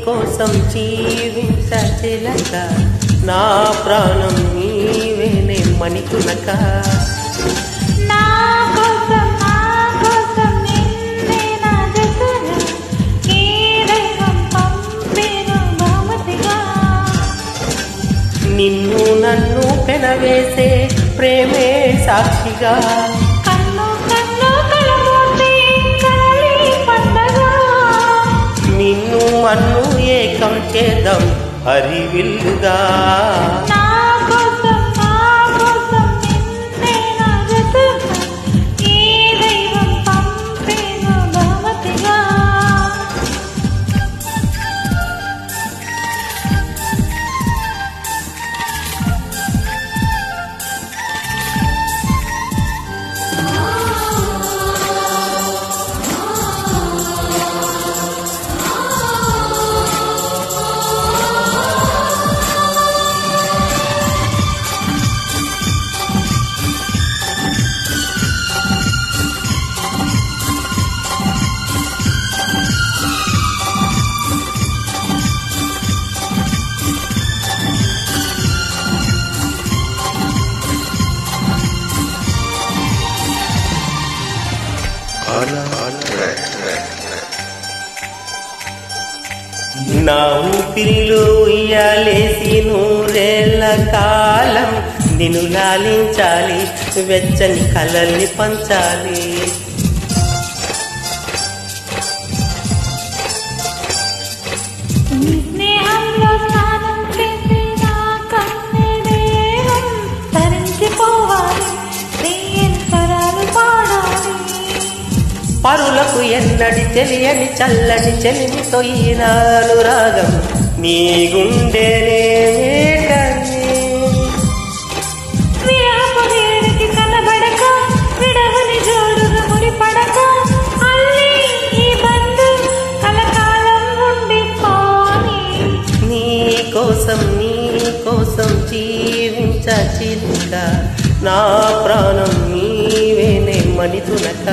కోసం జీవించలక నా ప్రాణం నీవేనే మణితునక నిన్ను నన్ను పెనవేసే ప్రేమే సాక్షిగా నిన్ను మన్ను ఏకం చేద్దాం హరివిల్లుగా నా ఊపిరిలో ఉయ్యాలేసి నూరేళ్ల కాలం నిన్ను లాలించాలి, వెచ్చని కలల్ని పంచాలి. పరులకు ఎన్నడి తెలియని చల్లని చెలిమితో ఈనాడు రాగం నీ గుండెనే కనబడక విడవని జోడుగా ముడిపడక అల్లి ఈ బంధు కలకాలం ఉండిపోని నీ కోసం జీవించ చిలుక నా ప్రాణం నీవేనే మణితునక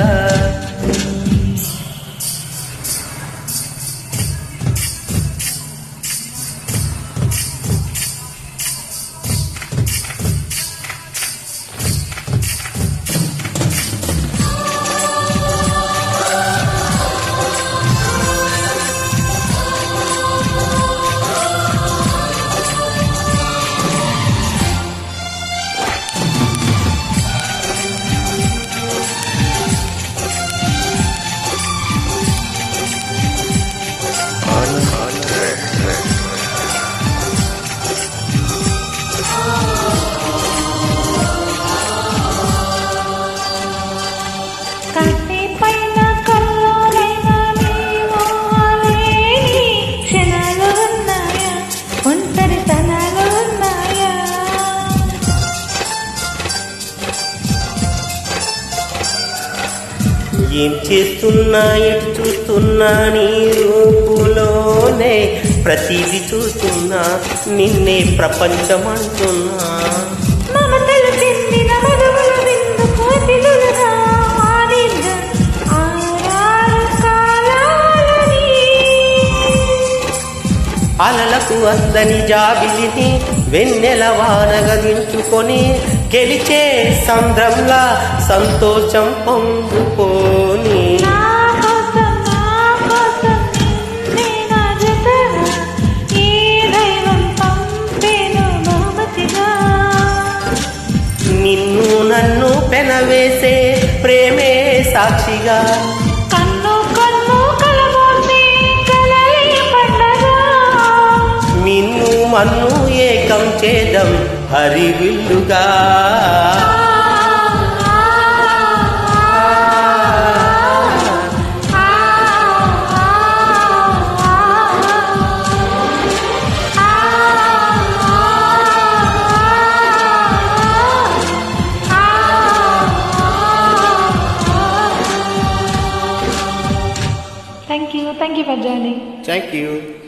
ఏం చేస్తున్నా ఎటు చూస్తున్నా నీ రూపులోనే ప్రతిదీ చూస్తున్నా నిన్నే ప్రపంచమంటున్నా. అలలకు అందని జాబిలిని వెన్నెల వానగా దించుకొని గెలిచే సంద్రంలా సంతోషం పొందుకోని నిన్ను నన్ను పెనవేసే ప్రేమే సాక్షిగా నిన్ను మన్ను ఏకం చేద్దాం హరివిల్లుగా. Thank you for joining. Thank you.